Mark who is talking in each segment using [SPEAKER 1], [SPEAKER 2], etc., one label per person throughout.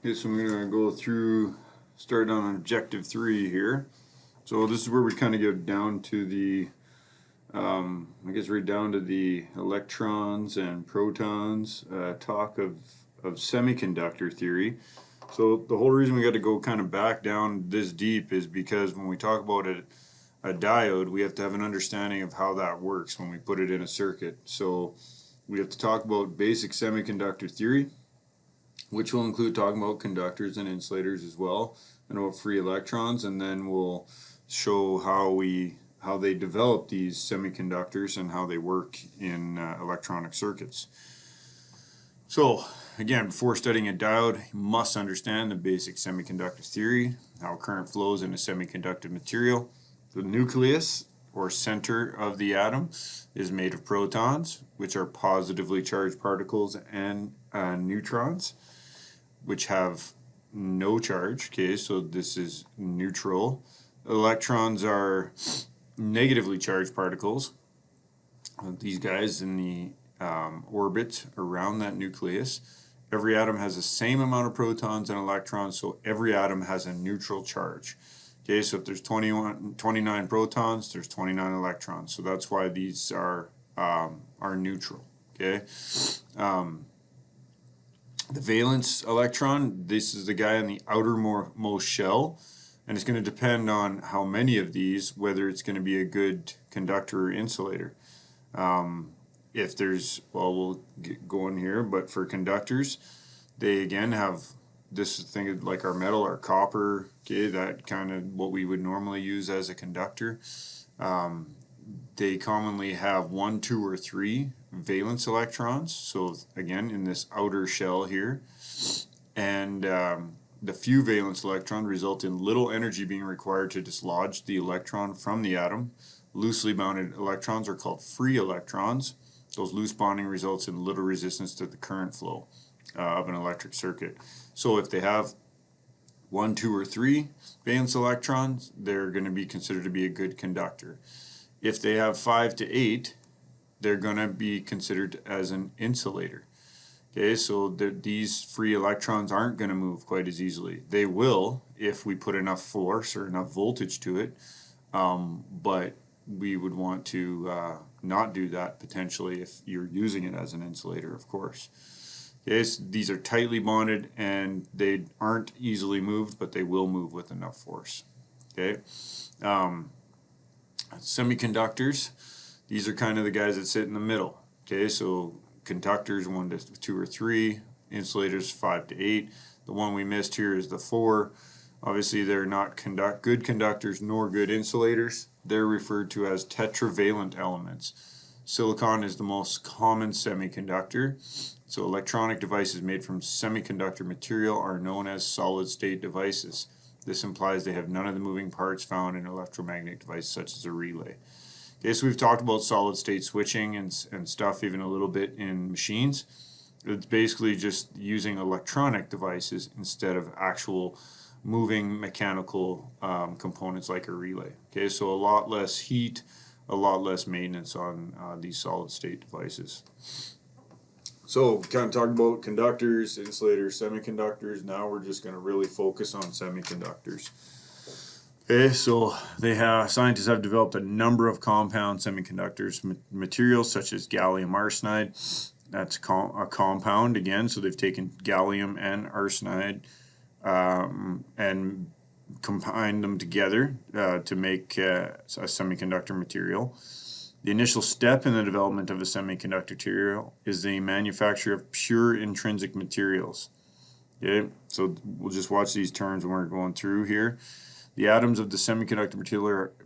[SPEAKER 1] Okay, so I'm going to go through, start on objective 3 here. So this is where we kind of get down to the, I guess right down to the electrons and protons, talk of semiconductor theory. So the whole reason we got to go kind of back down this deep is because when we talk about a diode, we have to have an understanding of how that works when we put it in a circuit. So we have to talk about basic semiconductor theory, which will include talking about conductors and insulators as well, and about free electrons, and then we'll show how they develop these semiconductors and how they work in electronic circuits. So again, before studying a diode, you must understand the basic semiconductor theory, how current flows in a semiconductor material. The nucleus, or center of the atom, is made of protons, which are positively charged particles, and neutrons, which have no charge. Okay, so this is neutral. Electrons are negatively charged particles. These guys in the orbit around that nucleus. Every atom has the same amount of protons and electrons, so every atom has a neutral charge. Okay, so if there's 29 protons, there's 29 electrons. So that's why these are neutral. Okay. The valence electron, this is the guy in the outermost shell, and it's going to depend on how many of these, whether it's going to be a good conductor or insulator. If there's, well, we'll go in here, but for conductors, they again have this thing like our metal, our copper, okay, that kind of what we would normally use as a conductor. They commonly have 1, 2, or 3 valence electrons, so again in this outer shell here, and the few valence electrons result in little energy being required to dislodge the electron from the atom. Loosely bounded electrons are called free electrons. Those loose bonding results in little resistance to the current flow of an electric circuit. So if they have 1, 2, or 3 valence electrons, they're going to be considered to be a good conductor. If they have 5 to 8, they're going to be considered as an insulator. Okay, so these free electrons aren't going to move quite as easily. They will if we put enough force or enough voltage to it, but we would want to not do that potentially if you're using it as an insulator, of course. Okay, so these are tightly bonded and they aren't easily moved, but they will move with enough force. Okay. Semiconductors, these are kind of the guys that sit in the middle. Okay, so conductors 1 to 2 or 3, insulators 5 to 8. The one we missed here is the 4. Obviously they're not good conductors nor good insulators. They're referred to as tetravalent elements. Silicon is the most common semiconductor. So electronic devices made from semiconductor material are known as solid-state devices. This implies they have none of the moving parts found in electromagnetic devices such as a relay. Okay, so we've talked about solid-state switching and stuff even a little bit in machines. It's basically just using electronic devices instead of actual moving mechanical components like a relay. Okay, so a lot less heat, a lot less maintenance on these solid-state devices. So kind of talking about conductors, insulators, semiconductors. Now we're just going to really focus on semiconductors. Okay, so scientists have developed a number of compound semiconductors materials such as gallium arsenide. That's a compound again, so they've taken gallium and arsenide and combined them together to make a semiconductor material. The initial step in the development of a semiconductor material is the manufacture of pure intrinsic materials. Okay, so we'll just watch these terms when we're going through here. The atoms of the semiconductor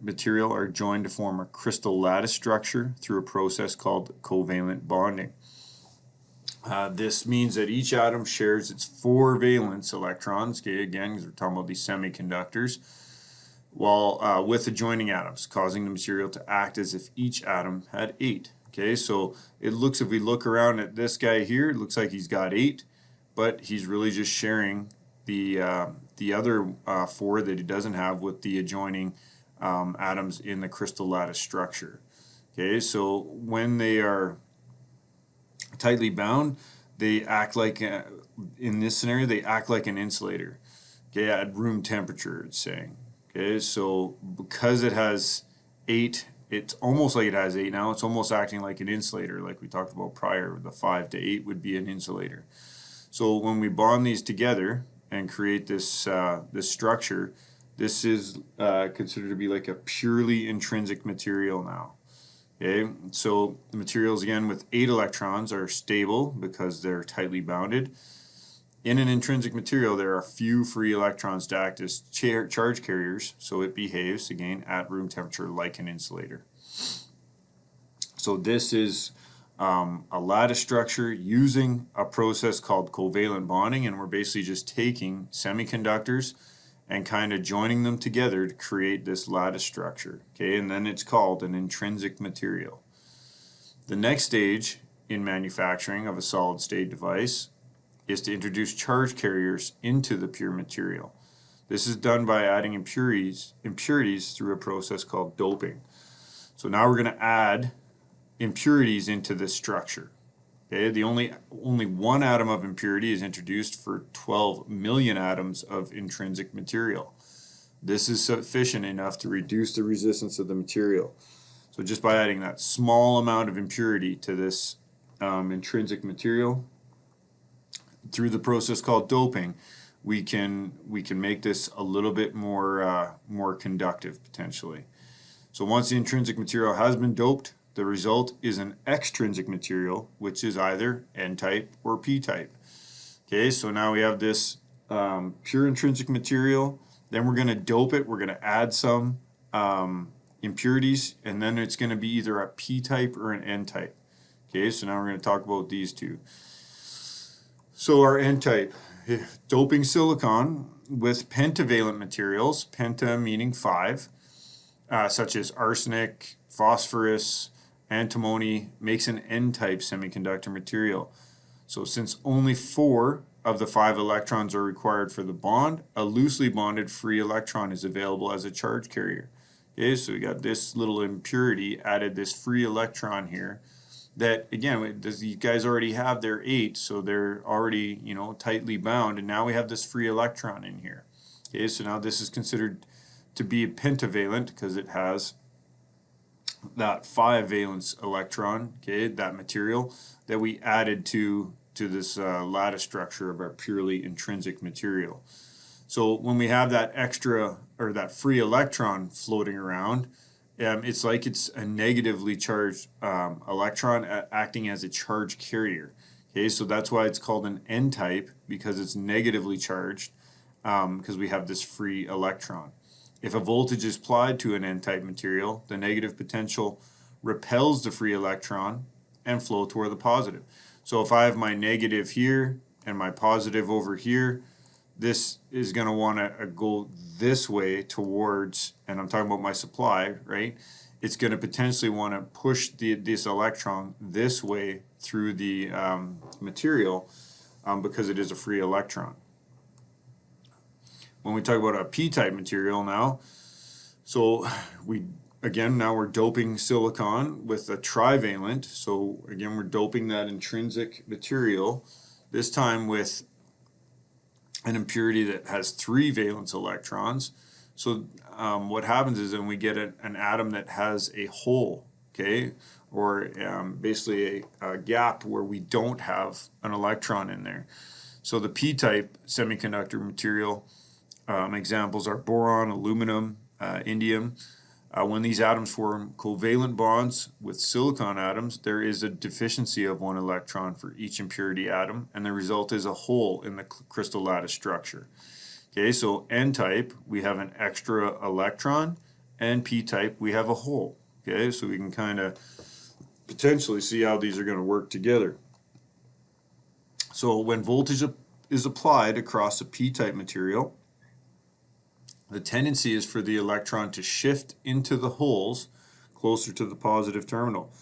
[SPEAKER 1] material are joined to form a crystal lattice structure through a process called covalent bonding. This means that each atom shares its 4 valence electrons, okay, again, because we're talking about these semiconductors, while with adjoining atoms, causing the material to act as if each atom had 8. Okay, so if we look around at this guy here, it looks like he's got 8, but he's really just sharing the other 4 that he doesn't have with the adjoining atoms in the crystal lattice structure. Okay, so when they are tightly bound, they act like, in this scenario, they act like an insulator, okay, at room temperature, it's saying. Okay, so because it has 8, it's almost like it has 8 now, it's almost acting like an insulator, like we talked about prior. The 5 to 8 would be an insulator. So when we bond these together and create this, this structure, this is considered to be like a purely intrinsic material now. Okay, so the materials again with 8 electrons are stable because they're tightly bounded. In an intrinsic material, there are few free electrons to act as charge carriers, so it behaves again at room temperature like an insulator. So this is a lattice structure using a process called covalent bonding, and we're basically just taking semiconductors and kind of joining them together to create this lattice structure. Okay, and then it's called an intrinsic material. The next stage in manufacturing of a solid state device is to introduce charge carriers into the pure material. This is done by adding impurities through a process called doping. So now we're going to add impurities into this structure. Okay, the only one atom of impurity is introduced for 12 million atoms of intrinsic material. This is sufficient enough to reduce the resistance of the material. So just by adding that small amount of impurity to this intrinsic material through the process called doping, we can make this a little bit more conductive potentially. So once the intrinsic material has been doped, the result is an extrinsic material, which is either N-type or P-type. Okay, so now we have this pure intrinsic material. Then we're going to dope it. We're going to add some impurities, and then it's going to be either a P-type or an N-type. Okay, so now we're going to talk about these two. So our N-type, doping silicon with pentavalent materials, penta meaning 5, such as arsenic, phosphorus, antimony, makes an N-type semiconductor material. So since only 4 of the 5 electrons are required for the bond, a loosely bonded free electron is available as a charge carrier. Okay, so we got this little impurity, added this free electron here that, again, these guys already have their 8, so they're already, you know, tightly bound, and now we have this free electron in here. Okay, so now this is considered to be a pentavalent because it has that 5 valence electron, okay, that material that we added to this lattice structure of our purely intrinsic material. So when we have that extra or that free electron floating around, it's like it's a negatively charged electron acting as a charge carrier. Okay, so that's why it's called an N-type, because it's negatively charged because we have this free electron. If a voltage is applied to an N-type material, the negative potential repels the free electron and flows toward the positive. So if I have my negative here and my positive over here, this is going to want to go this way towards, and I'm talking about my supply, right? It's going to potentially want to push this electron this way through the material because it is a free electron. When we talk about a P-type material now, so now we're doping silicon with a trivalent. So again, we're doping that intrinsic material, this time with an impurity that has 3 valence electrons. So what happens is then we get an atom that has a hole, okay, or basically a gap where we don't have an electron in there. So the P-type semiconductor material, examples are boron, aluminum, indium. When these atoms form covalent bonds with silicon atoms, there is a deficiency of 1 electron for each impurity atom, and the result is a hole in the crystal lattice structure. Okay, so N-type, we have an extra electron, and P-type, we have a hole. Okay, so we can kind of potentially see how these are going to work together. So when voltage is applied across a P-type material, the tendency is for the electron to shift into the holes closer to the positive terminal,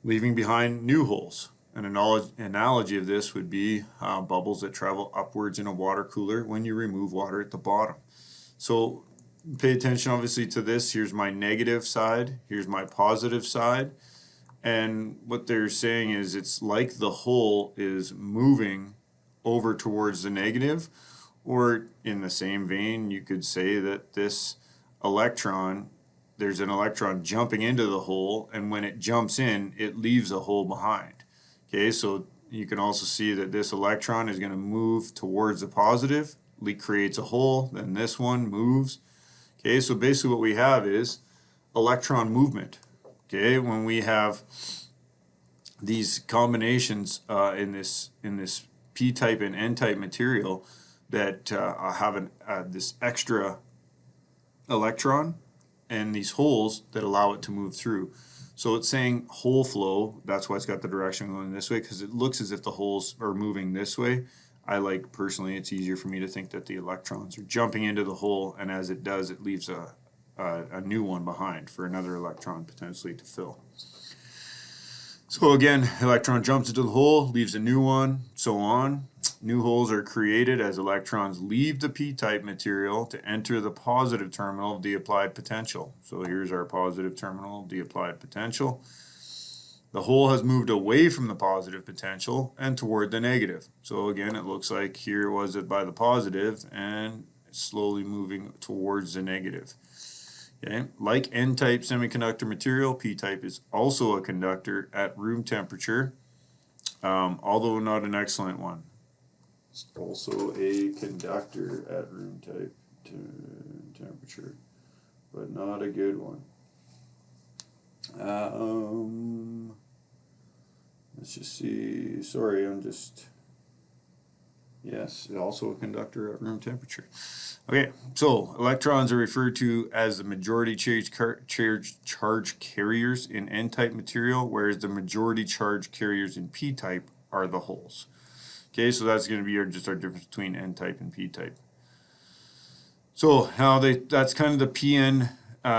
[SPEAKER 1] leaving behind new holes. An analogy of this would be bubbles that travel upwards in a water cooler when you remove water at the bottom. So pay attention obviously to this. Here's my negative side, here's my positive side, And what they're saying is it's like the hole is moving over towards the negative, or in the same vein, you could say that this electron, there's an electron jumping into the hole, and when it jumps in, it leaves a hole behind. Okay, so you can also see that this electron is going to move towards the positive, creates a hole, then this one moves. Okay, so basically what we have is electron movement. Okay, when we have these combinations in this P-type and N-type material that have this extra electron and these holes that allow it to move through. So it's saying hole flow. That's why it's got the direction going this way, because it looks as if the holes are moving this way. I like, personally, it's easier for me to think that the electrons are jumping into the hole, and as it does, it leaves a new one behind for another electron potentially to fill. So again, electron jumps into the hole, leaves a new one, so on. New holes are created as electrons leave the P-type material to enter the positive terminal of the applied potential. So here's our positive terminal of the applied potential. The hole has moved away from the positive potential and toward the negative. So again, it looks like here was it by the positive and slowly moving towards the negative. Okay. Like N-type semiconductor material, P-type is also a conductor at room temperature, although not an excellent one. It's also a conductor at room type temperature, but not a good one. Let's just see. Sorry, yes, also a conductor at room temperature. Okay, so electrons are referred to as the majority charge carriers in N-type material, whereas the majority charge carriers in P-type are the holes. Okay, so that's going to be just our difference between N-type and P-type. So now that's kind of the PN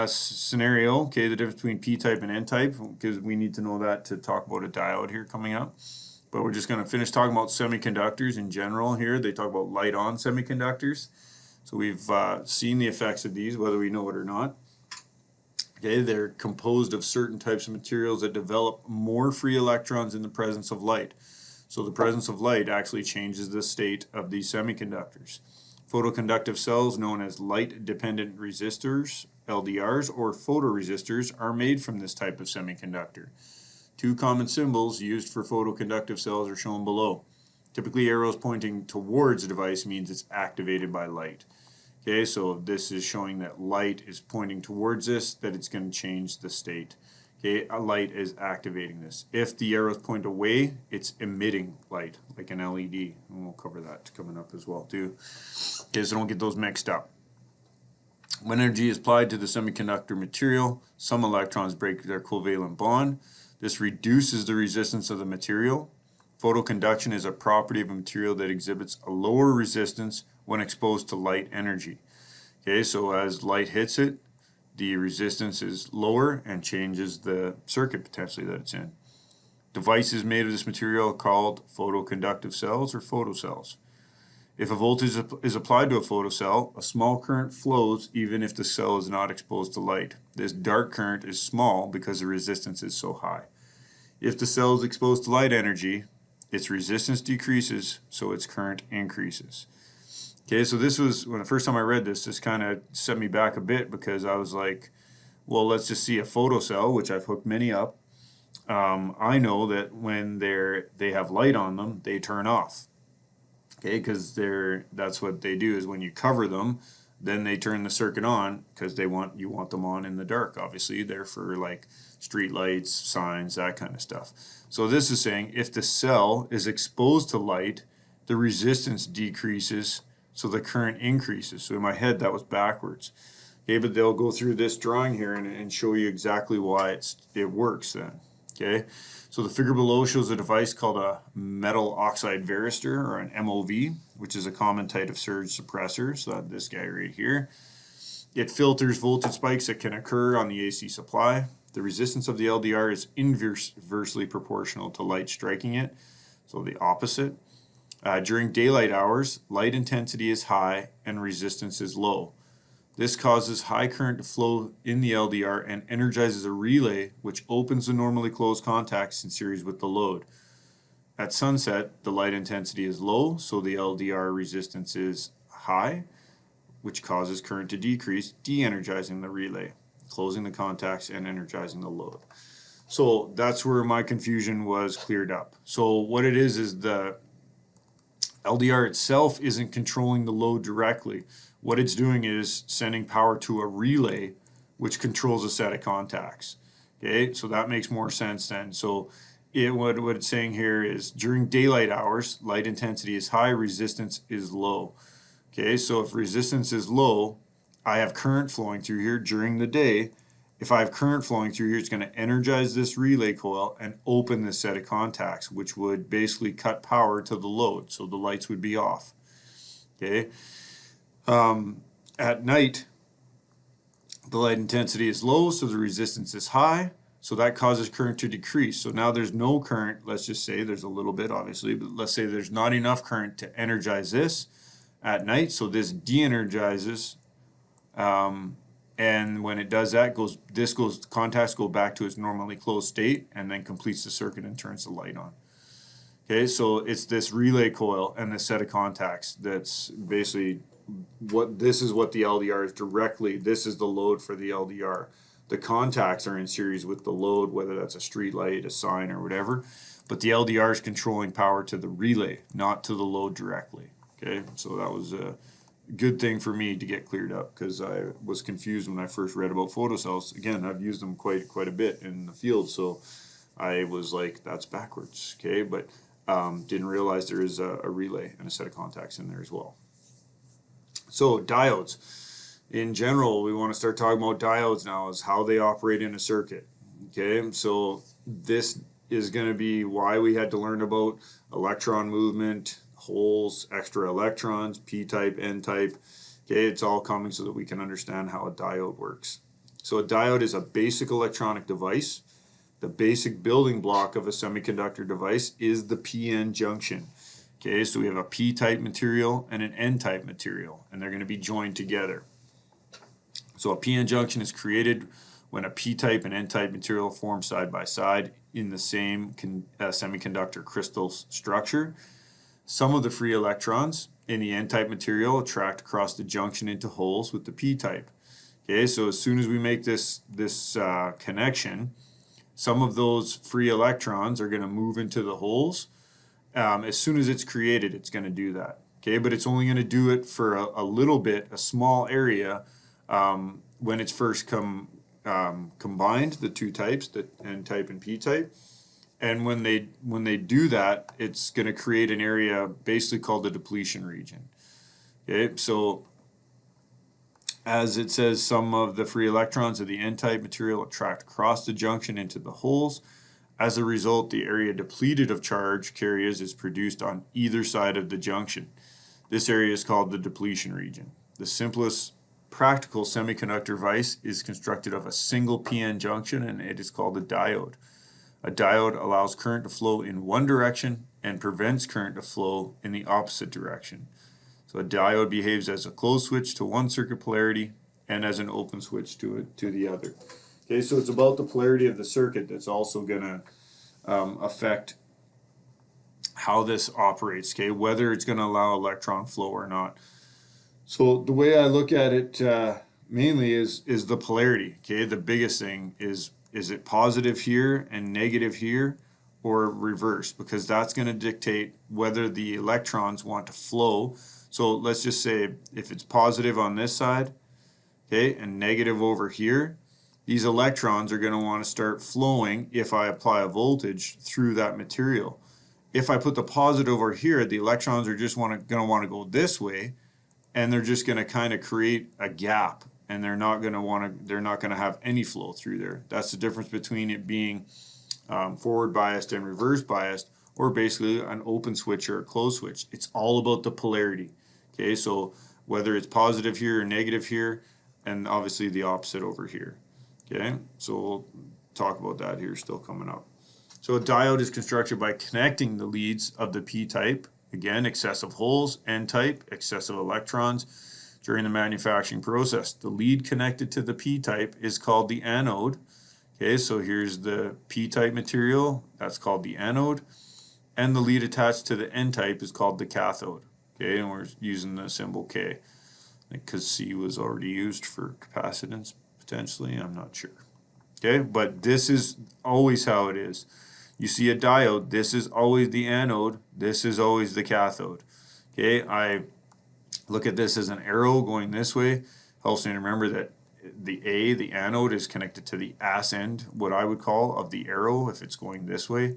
[SPEAKER 1] scenario, okay, the difference between P-type and N-type, because we need to know that to talk about a diode here coming up. But we're just going to finish talking about semiconductors in general here. They talk about light-on semiconductors. So we've seen the effects of these, whether we know it or not. Okay, they're composed of certain types of materials that develop more free electrons in the presence of light. So the presence of light actually changes the state of these semiconductors. Photoconductive cells, known as light-dependent resistors, LDRs, or photoresistors, are made from this type of semiconductor. Two common symbols used for photoconductive cells are shown below. Typically, arrows pointing towards a device means it's activated by light. Okay, so this is showing that light is pointing towards this, that it's going to change the state. Okay, a light is activating this. If the arrows point away, it's emitting light, like an LED. And we'll cover that coming up as well, too. Okay, so don't get those mixed up. When energy is applied to the semiconductor material, some electrons break their covalent bond. This reduces the resistance of the material. Photoconduction is a property of a material that exhibits a lower resistance when exposed to light energy. Okay, so as light hits it, the resistance is lower and changes the circuit potentially that it's in. Devices made of this material are called photoconductive cells or photocells. If a voltage is applied to a photocell, a small current flows even if the cell is not exposed to light. This dark current is small because the resistance is so high. If the cell is exposed to light energy, its resistance decreases, so its current increases. Okay, so this was, when the first time I read this kind of set me back a bit, because I was like, well, let's just see a photocell, which I've hooked many up. I know that when they have light on them, they turn off. Okay, because that's what they do, is when you cover them, then they turn the circuit on, because you want them on in the dark. Obviously, they're for like street lights, signs, that kind of stuff. So this is saying if the cell is exposed to light, the resistance decreases, so the current increases. So in my head, that was backwards. Okay, but they'll go through this drawing here and show you exactly why it works then. Okay, so the figure below shows a device called a metal oxide varistor, or an MOV, which is a common type of surge suppressor. So this guy right here. It filters voltage spikes that can occur on the AC supply. The resistance of the LDR is inversely proportional to light striking it, so the opposite. During daylight hours, light intensity is high and resistance is low. This causes high current to flow in the LDR and energizes a relay, which opens the normally closed contacts in series with the load. At sunset, the light intensity is low, so the LDR resistance is high, which causes current to decrease, de-energizing the relay, closing the contacts and energizing the load. So that's where my confusion was cleared up. So what it is the LDR itself isn't controlling the load directly. What it's doing is sending power to a relay, which controls a set of contacts. Okay, so that makes more sense then. So what it's saying here is during daylight hours, light intensity is high, resistance is low. Okay, so if resistance is low, I have current flowing through here during the day. If I have current flowing through here, it's going to energize this relay coil and open this set of contacts, which would basically cut power to the load, so the lights would be off. Okay. At night, the light intensity is low, so the resistance is high, so that causes current to decrease. So now there's no current, let's just say there's a little bit obviously, but let's say there's not enough current to energize this at night, so this de-energizes. And when it does that, contacts go back to its normally closed state and then completes the circuit and turns the light on. Okay, so it's this relay coil and this set of contacts that's basically this is what the LDR is directly. This is the load for the LDR. The contacts are in series with the load, whether that's a street light, a sign, or whatever. But the LDR is controlling power to the relay, not to the load directly. Okay, so that was a good thing for me to get cleared up because I was confused when I first read about photocells. Again, I've used them quite a bit in the field, so I was like, that's backwards. Okay, but didn't realize there is a relay and a set of contacts in there as well. So diodes. In general, we want to start talking about diodes now, is how they operate in a circuit. Okay, so this is going to be why we had to learn about electron movement, holes, extra electrons, P-type, N-type. Okay, it's all coming so that we can understand how a diode works. So a diode is a basic electronic device. The basic building block of a semiconductor device is the PN junction. Okay, so we have a P-type material and an N-type material, and they're going to be joined together. So a PN junction is created when a P-type and N-type material form side by side in the same semiconductor crystal structure. Some of the free electrons in the N-type material attract across the junction into holes with the P-type. Okay, so as soon as we make this connection, some of those free electrons are going to move into the holes. As soon as it's created, it's going to do that. Okay, but it's only going to do it for a little bit, a small area, when it's first combined, the two types, the N-type and P-type. And when they do that, it's going to create an area basically called the depletion region. Okay, so as it says, some of the free electrons of the N-type material attract across the junction into the holes. As a result, the area depleted of charge carriers is produced on either side of the junction. This area is called the depletion region. The simplest practical semiconductor device is constructed of a single PN junction, and it is called a diode. A diode allows current to flow in one direction and prevents current to flow in the opposite direction. So a diode behaves as a closed switch to one circuit polarity and as an open switch to the other. Okay, so it's about the polarity of the circuit that's also going to affect how this operates, okay, whether it's going to allow electron flow or not. So the way I look at it mainly is the polarity, okay? The biggest thing is it positive here and negative here or reverse, because that's going to dictate whether the electrons want to flow. So let's just say if it's positive on this side, okay, and negative over here, these electrons are going to want to start flowing if I apply a voltage through that material. If I put the positive over here, the electrons are just going to want to go this way, and they're just going to kind of create a gap, and they're not going to have any flow through there. That's the difference between it being forward biased and reverse biased, or basically an open switch or a closed switch. It's all about the polarity. Okay, so whether it's positive here or negative here, and obviously the opposite over here. Okay, so we'll talk about that here still coming up. So a diode is constructed by connecting the leads of the P-type, again, excessive holes, N-type, excessive electrons, during the manufacturing process. The lead connected to the p-type is called the anode. Okay, so here's the p-type material, that's called the anode, and the lead attached to the n-type is called the cathode. Okay, and we're using the symbol K because C was already used for capacitance potentially, I'm not sure. Okay, but this is always how it is. You see a diode, this is always the anode, this is always the cathode. Okay, I look at this as an arrow going this way. Helps me to remember that the anode, is connected to the ass end, what I would call, of the arrow if it's going this way.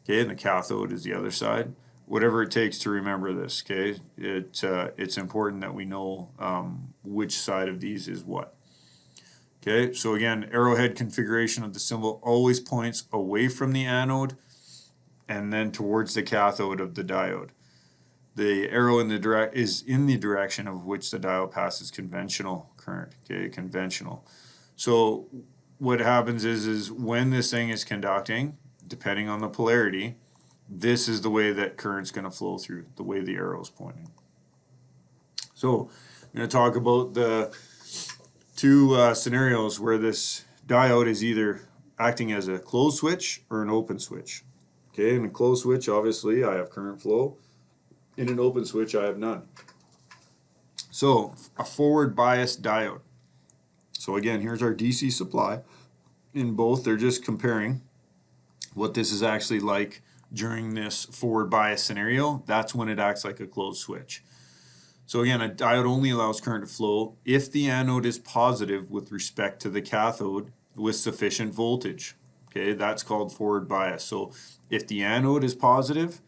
[SPEAKER 1] Okay, and the cathode is the other side. Whatever it takes to remember this, okay? It's important that we know which side of these is what. Okay, so again, arrowhead configuration of the symbol always points away from the anode and then towards the cathode of the diode. The arrow is in the direction of which the diode passes conventional current. Okay, conventional. So what happens is when this thing is conducting, depending on the polarity, this is the way that current's going to flow through, the way the arrow is pointing. So I'm going to talk about the two scenarios where this diode is either acting as a closed switch or an open switch. Okay, in a closed switch, obviously, I have current flow. In an open switch, I have none. So, a forward bias diode. So again, here's our DC supply. In both, they're just comparing what this is actually like during this forward bias scenario. That's when it acts like a closed switch. So again, a diode only allows current to flow if the anode is positive with respect to the cathode with sufficient voltage. Okay, that's called forward bias. So if the anode is positive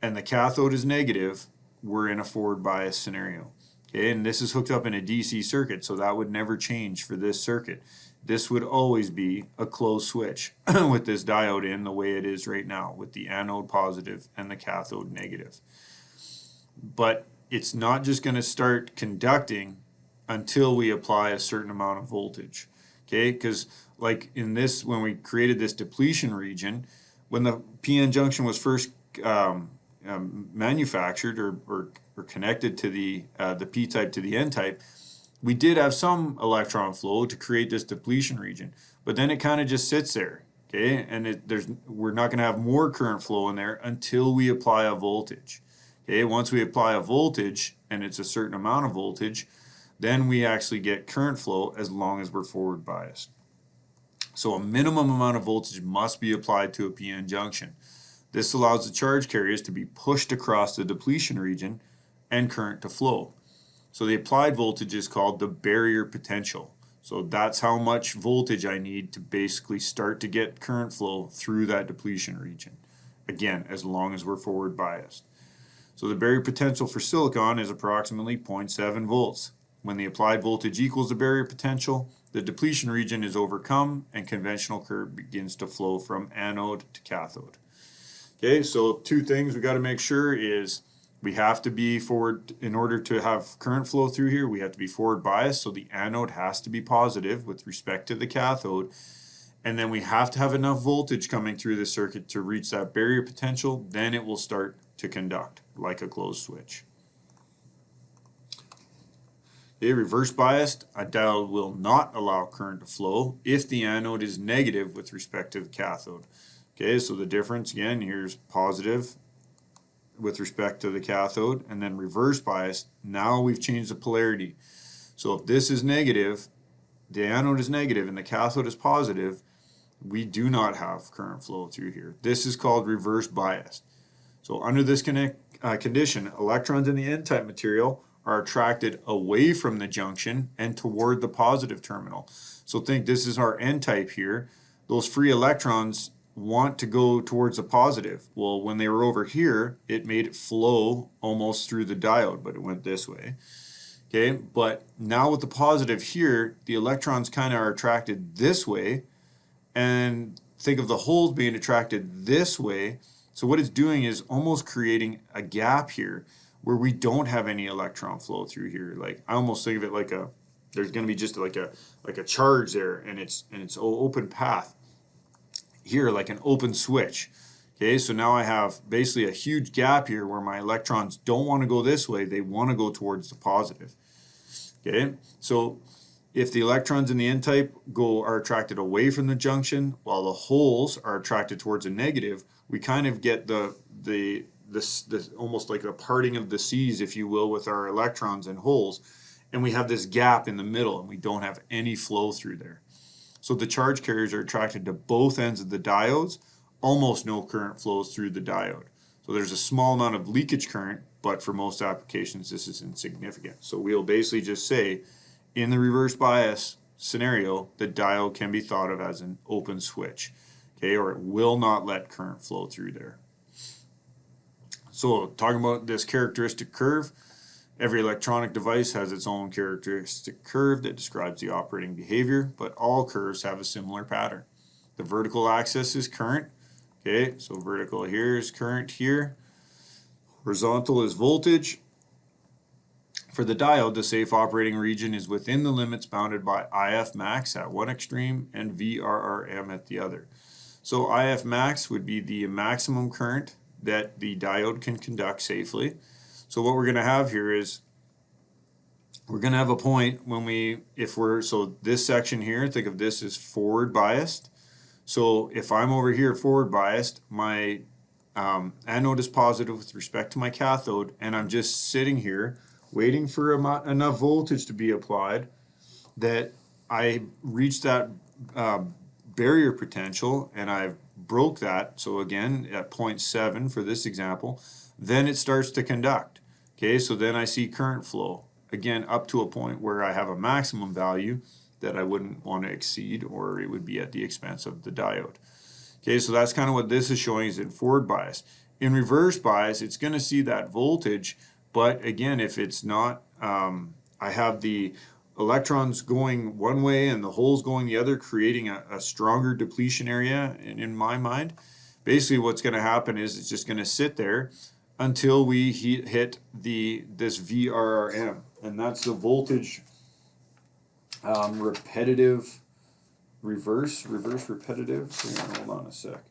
[SPEAKER 1] and the cathode is negative, we're in a forward bias scenario. Okay, and this is hooked up in a DC circuit, so that would never change for this circuit. This would always be a closed switch with this diode in the way it is right now, with the anode positive and the cathode negative. But it's not just going to start conducting until we apply a certain amount of voltage. Okay, because like in this, when we created this depletion region, when the PN junction was first manufactured or connected to the p-type to the n-type, we did have some electron flow to create this depletion region, but then it kind of just sits there. Okay, and we're not going to have more current flow in there until we apply a voltage. Okay, once we apply a voltage, and it's a certain amount of voltage, then we actually get current flow as long as we're forward biased. So a minimum amount of voltage must be applied to a PN junction. This allows the charge carriers to be pushed across the depletion region and current to flow. So the applied voltage is called the barrier potential. So that's how much voltage I need to basically start to get current flow through that depletion region. Again, as long as we're forward biased. So the barrier potential for silicon is approximately 0.7 volts. When the applied voltage equals the barrier potential, the depletion region is overcome and conventional current begins to flow from anode to cathode. Okay, so two things we got to make sure is we have to be forward, in order to have current flow through here, we have to be forward biased, so the anode has to be positive with respect to the cathode, and then we have to have enough voltage coming through the circuit to reach that barrier potential, then it will start to conduct like a closed switch. Okay, reverse biased, a diode will not allow current to flow if the anode is negative with respect to the cathode. Okay, so the difference again, here's positive with respect to the cathode, and then reverse bias, now we've changed the polarity. So if this is negative, the anode is negative and the cathode is positive, we do not have current flow through here. This is called reverse bias. So under this condition, electrons in the N-type material are attracted away from the junction and toward the positive terminal. So think this is our N-type here. Those free electrons want to go towards the positive. Well, when they were over here, it made it flow almost through the diode, but it went this way. Okay, but now with the positive here, the electrons kind of are attracted this way, and think of the holes being attracted this way. So what it's doing is almost creating a gap here where we don't have any electron flow through here. Like I almost think of it like there's going to be just like a charge there, and it's open path here, like an open switch. Okay, so now I have basically a huge gap here where my electrons don't want to go this way, they want to go towards the positive. Okay, so if the electrons in the N-type are attracted away from the junction while the holes are attracted towards a negative, we kind of get this almost like a parting of the seas, if you will, with our electrons and holes, and we have this gap in the middle and we don't have any flow through there. So the charge carriers are attracted to both ends of the diodes. Almost no current flows through the diode. So there's a small amount of leakage current, but for most applications this is insignificant. So we'll basically just say in the reverse bias scenario, the diode can be thought of as an open switch, okay, or it will not let current flow through there. So talking about this characteristic curve, every electronic device has its own characteristic curve that describes the operating behavior, but all curves have a similar pattern. The vertical axis is current, okay, so vertical here is current here, horizontal is voltage. For the diode, the safe operating region is within the limits bounded by IF max at one extreme and VRRM at the other. So IF max would be the maximum current that the diode can conduct safely. So what we're going to have here is we're going to have a point when so this section here, think of this as forward biased. So if I'm over here forward biased, my anode is positive with respect to my cathode, and I'm just sitting here waiting for enough voltage to be applied that I reach that barrier potential, and I've broke that. So again, at 0.7 for this example, then it starts to conduct. Okay, so then I see current flow, again up to a point where I have a maximum value that I wouldn't want to exceed, or it would be at the expense of the diode. Okay, so that's kind of what this is showing is in forward bias. In reverse bias, it's going to see that voltage, but again, if it's not, I have the electrons going one way and the holes going the other, creating a stronger depletion area in my mind. Basically what's going to happen is it's just going to sit there until we hit this VRRM, and that's the voltage repetitive reverse repetitive. Hold on a sec.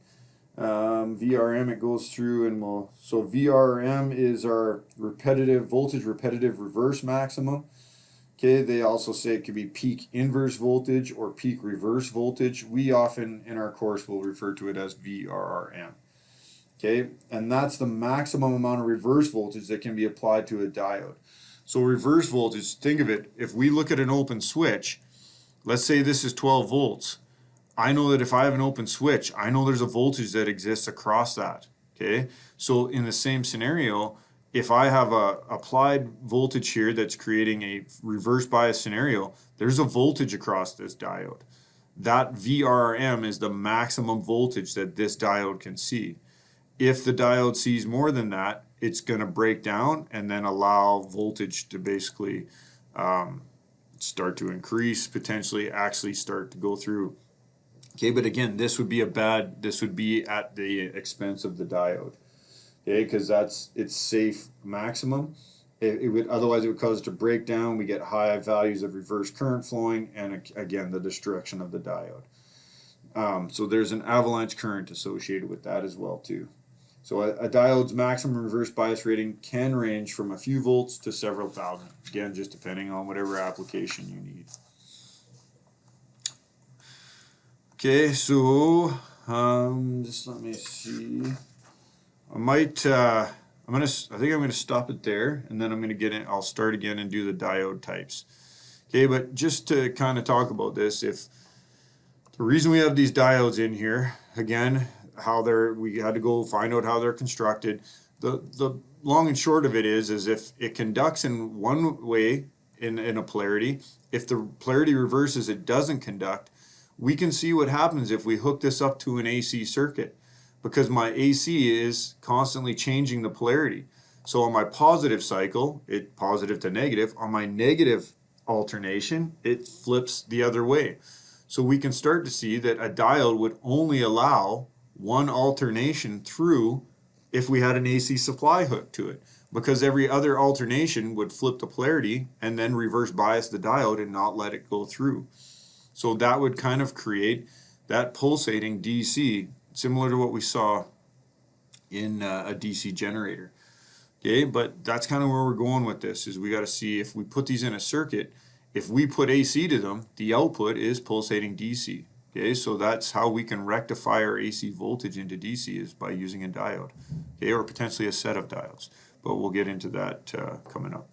[SPEAKER 1] VRM, it goes through and so VRM is our voltage repetitive reverse maximum. Okay, they also say it could be peak inverse voltage or peak reverse voltage. We often in our course will refer to it as VRRM. Okay, and that's the maximum amount of reverse voltage that can be applied to a diode. So reverse voltage, think of it, if we look at an open switch, let's say this is 12 volts. I know that if I have an open switch, I know there's a voltage that exists across that. Okay, so in the same scenario, if I have a applied voltage here that's creating a reverse bias scenario, there's a voltage across this diode. That VRM is the maximum voltage that this diode can see. If the diode sees more than that, it's going to break down and then allow voltage to basically start to increase, potentially actually start to go through. Okay, but again, this would be at the expense of the diode. Okay, because that's its safe maximum. Otherwise it would cause it to break down. We get high values of reverse current flowing, and again the destruction of the diode. So there's an avalanche current associated with that as well too. So a diode's maximum reverse bias rating can range from a few volts to several thousand. Again, just depending on whatever application you need. Okay, so just let me see. I think I'm gonna stop it there, and then I'm gonna I'll start again and do the diode types. Okay, but just to kind of talk about this, if the reason we have these diodes in here, again, we had to go find out how they're constructed. The long and short of it is if it conducts in one way in a polarity, if the polarity reverses, it doesn't conduct. We can see what happens if we hook this up to an AC circuit, because my AC is constantly changing the polarity. So on my positive cycle, it positive to negative. On my negative alternation, it flips the other way. So we can start to see that a diode would only allow one alternation through if we had an AC supply hooked to it, because every other alternation would flip the polarity and then reverse bias the diode and not let it go through. So that would kind of create that pulsating DC, similar to what we saw in a DC generator. Okay, but that's kind of where we're going with this, is we got to see if we put these in a circuit, if we put AC to them, the output is pulsating DC. Okay, so that's how we can rectify our AC voltage into DC, is by using a diode. Okay, or potentially a set of diodes. But we'll get into that coming up.